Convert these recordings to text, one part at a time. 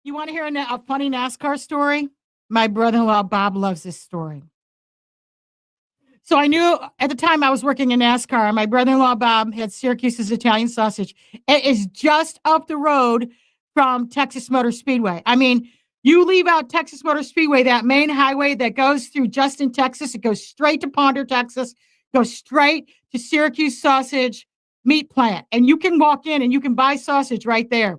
You want to hear a funny NASCAR story? My brother-in-law, Bob, loves this story. So I knew at the time I was working in NASCAR. My brother-in-law, Bob, had Syracuse's Italian sausage. It is just up the road from Texas Motor Speedway. I mean, you leave out Texas Motor Speedway, that main highway that goes through Justin, Texas. It goes straight to Ponder, Texas, goes straight to Syracuse Sausage Meat Plant. And you can walk in and you can buy sausage right there.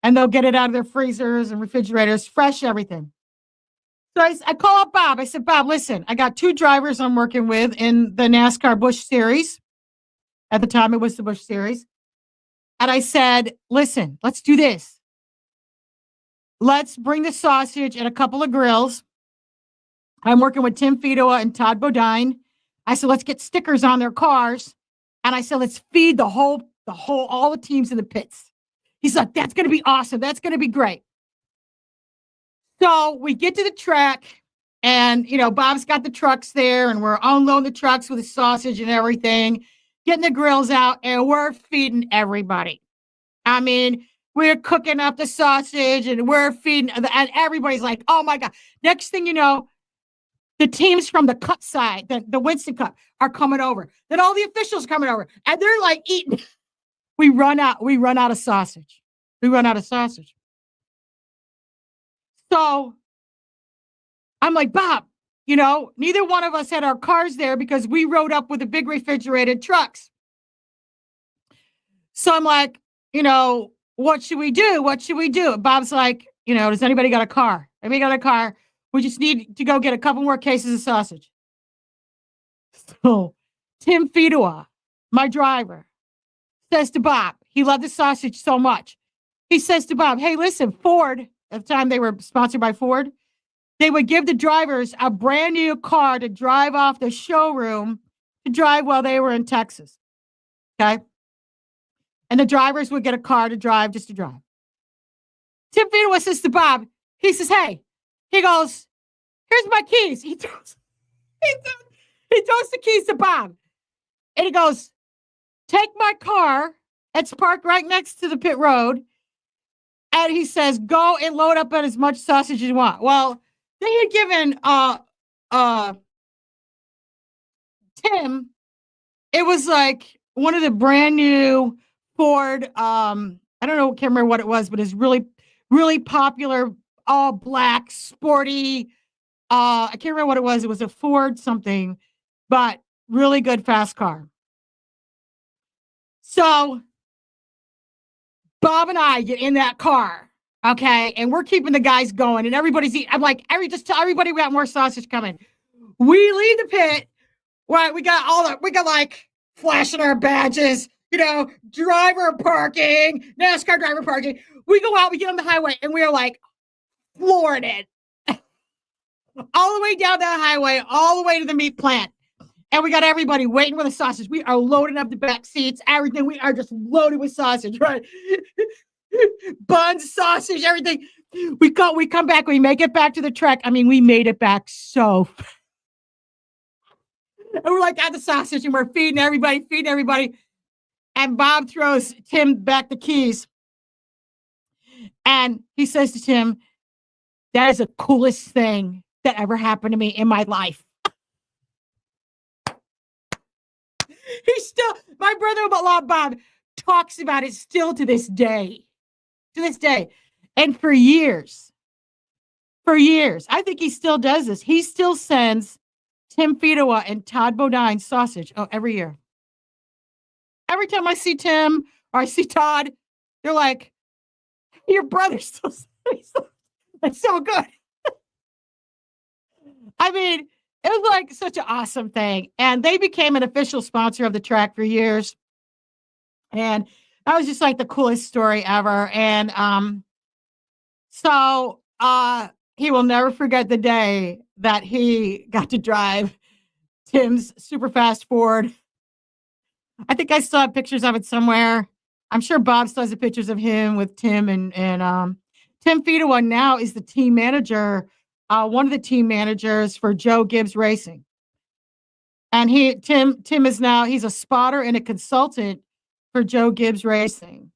And they'll get it out of their freezers and refrigerators, fresh everything. So I call up Bob. I said, Bob, listen, I got 2 drivers I'm working with in the NASCAR Busch Series. At the time, it was the Busch Series. And I said, listen, let's do this. Let's bring the sausage and a couple of grills. I'm working with Tim Fedowa and Todd Bodine. I said, let's get stickers on their cars. And I said, let's feed all the teams in the pits. He's like, that's going to be awesome. That's going to be great. So we get to the track and, Bob's got the trucks there and we're unloading the trucks with the sausage and everything, getting the grills out, and we're feeding everybody. I mean, we're cooking up the sausage and we're feeding, and everybody's like, oh my God. Next thing you know, the teams from the Cup side, the Winston Cup, are coming over. Then all the officials are coming over and they're like eating. We run out of sausage. So I'm like, Bob, neither one of us had our cars there because we rode up with the big refrigerated trucks. So I'm like, what should we do? And Bob's like, does anybody got a car? Anybody got a car? We just need to go get a couple more cases of sausage. So Tim Fedowa, my driver, says to Bob, he loved the sausage so much. He says to Bob, hey, listen, Ford, at the time they were sponsored by Ford, they would give the drivers a brand new car to drive off the showroom to drive while they were in Texas. Okay. And the drivers would get a car to drive, just to drive. Tim Fedowa says to Bob, he says, hey, he goes, here's my keys. He throws the keys to Bob. And he goes, take my car. It's parked right next to the pit road. And he says, go and load up on as much sausage as you want. Well, they had given Tim, it was like one of the brand new Ford, I don't know, can't remember what it was, but it's really, really popular, all black, sporty. I can't remember what it was. It was a Ford something, but really good, fast car. So Bob and I get in that car, okay, and we're keeping the guys going, and everybody's eating. I'm like, just tell everybody we got more sausage coming. We leave the pit, right? We got like flashing our badges, driver parking, NASCAR driver parking. We go out, we get on the highway, and we are like flooring it all the way down that highway, all the way to the meat plant. And we got everybody waiting for the sausage. We are loading up the back seats, everything. We are just loaded with sausage, right? Buns, sausage, everything. We come back, we make it back to the track. I mean, we made it back so fast. And we're like at the sausage and we're feeding everybody. And Bob throws Tim back the keys. And he says to Tim, that is the coolest thing that ever happened to me in my life. My brother-in-law Bob talks about it still to this day. And for years, I think he still does this. He still sends Tim Fedowa and Todd Bodine sausage every year. Every time I see Tim or I see Todd, they're like, your brother still sends. That's so good. I mean, it was like such an awesome thing. And they became an official sponsor of the track for years. And that was just like the coolest story ever. And so he will never forget the day that he got to drive Tim's super fast Ford. I think I still have pictures of it somewhere. I'm sure Bob still has the pictures of him with Tim and Tim Fedowa now is the team manager, one of the team managers for Joe Gibbs Racing. And Tim is now, he's a spotter and a consultant for Joe Gibbs Racing.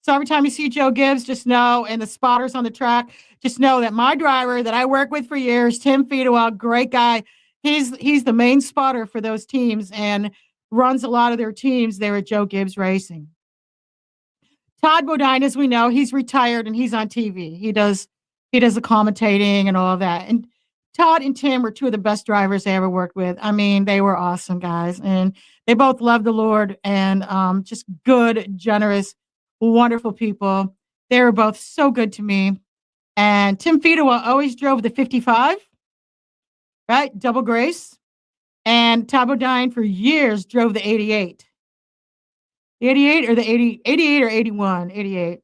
So every time you see Joe Gibbs, just know, and the spotters on the track, just know that my driver that I work with for years, Tim Feedwell, great guy. He's the main spotter for those teams and runs a lot of their teams there at Joe Gibbs Racing. Todd Bodine, as we know, he's retired and he's on TV. He does the commentating and all of that. And Todd and Tim were two of the best drivers I ever worked with. I mean, they were awesome guys, and they both loved the Lord and just good, generous, wonderful people. They were both so good to me. And Tim Feedwell always drove the 55, right? Double Grace. And Todd Bodine for years drove the 88. The 88 or the 80, 88 or 81, 88.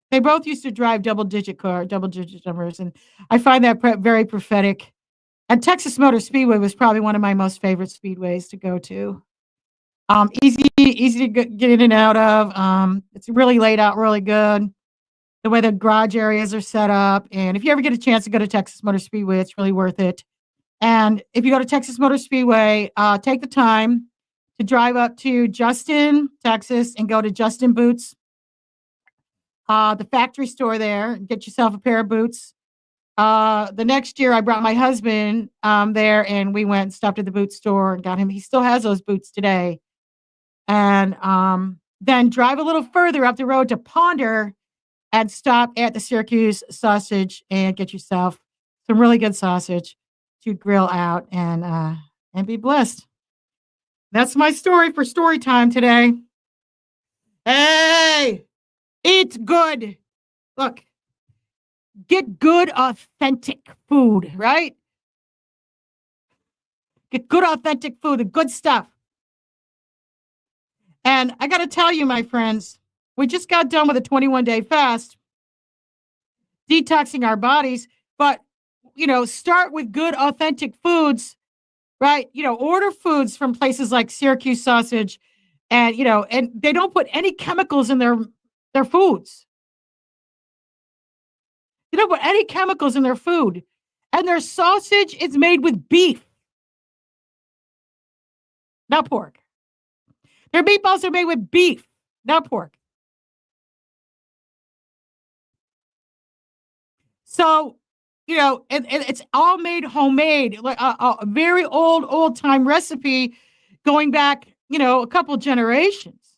They both used to drive double digit numbers. And I find that very prophetic. And Texas Motor Speedway was probably one of my most favorite speedways to go to. Easy to get in and out of. It's really laid out really good. The way the garage areas are set up. And if you ever get a chance to go to Texas Motor Speedway, it's really worth it. And if you go to Texas Motor Speedway, take the time to drive up to Justin, Texas, and go to Justin Boots, the factory store there, and get yourself a pair of boots. The next year, I brought my husband there, and we went and stopped at the boot store and got him. He still has those boots today. And then drive a little further up the road to Ponder and stop at the Syracuse Sausage and get yourself some really good sausage to grill out and be blessed. That's my story for story time today. Hey, eat good. Look, get good, authentic food, right? Get good, authentic food, the good stuff. And I got to tell you, my friends, we just got done with a 21-day fast, detoxing our bodies, but, start with good, authentic foods, right? Order foods from places like Syracuse Sausage and, and they don't put any chemicals in their foods. They don't put any chemicals in their food. And their sausage is made with beef, not pork. Their meatballs are made with beef, not pork. So, it's all made homemade, like a very old time recipe going back, a couple generations.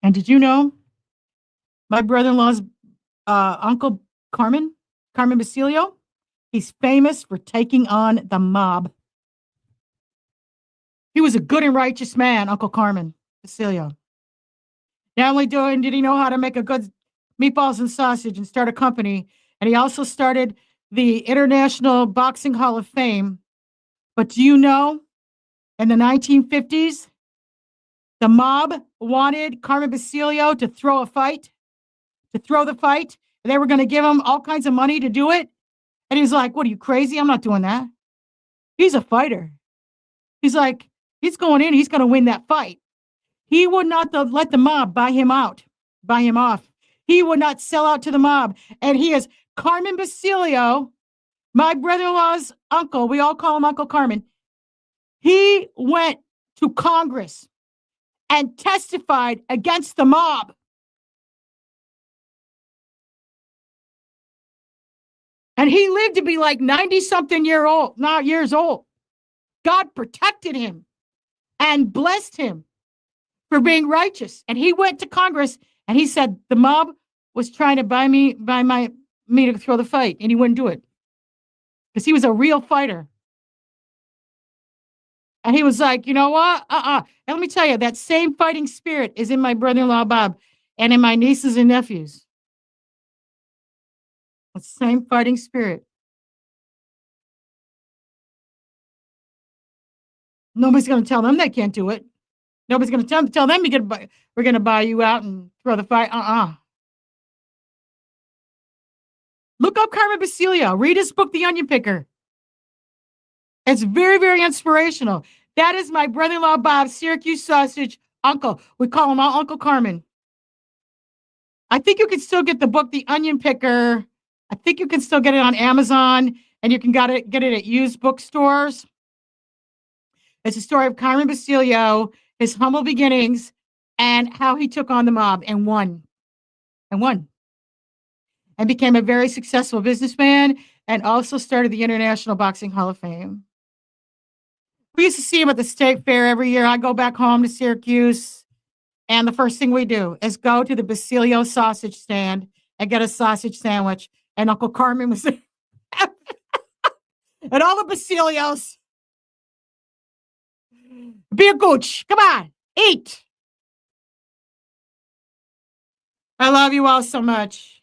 And did you know my brother-in-law's uncle Carmen Basilio? He's famous for taking on the mob. He was a good and righteous man, Uncle Carmen Basilio. Not only did he know how to make a good meatballs and sausage and start a company, and he also started the International Boxing Hall of Fame. But do you know, in the 1950s, the mob wanted Carmen Basilio to throw the fight. They were going to give him all kinds of money to do it. And he was like, what, are you crazy? I'm not doing that. He's a fighter. He's like, he's going in, he's going to win that fight. He would not let the mob buy him off. He would not sell out to the mob. And he is Carmen Basilio, my brother-in-law's uncle. We all call him Uncle Carmen. He went to Congress and testified against the mob. And he lived to be like 90-something years old. God protected him and blessed him for being righteous. And he went to Congress and he said the mob was trying to buy me to throw the fight, and he wouldn't do it because he was a real fighter. And he was like, you know what? And let me tell you, that same fighting spirit is in my brother-in-law Bob and in my nieces and nephews. The same fighting spirit. Nobody's going to tell them they can't do it. Nobody's going to tell them we're going to buy you out and throw the fight. Look up Carmen Basilio. Read his book, The Onion Picker. It's very, very inspirational. That is my brother-in-law Bob, Syracuse Sausage uncle. We call him Uncle Carmen. I think you can still get the book, The Onion Picker. I think you can still get it on Amazon, and you can get it at used bookstores. It's a story of Carmen Basilio, his humble beginnings, and how he took on the mob and won, and became a very successful businessman and also started the International Boxing Hall of Fame. We used to see him at the state fair every year. I go back home to Syracuse, and the first thing we do is go to the Basilio sausage stand and get a sausage sandwich. And Uncle Carmen was there. And all the Basilios, be a gooch. Come on, eat. I love you all so much.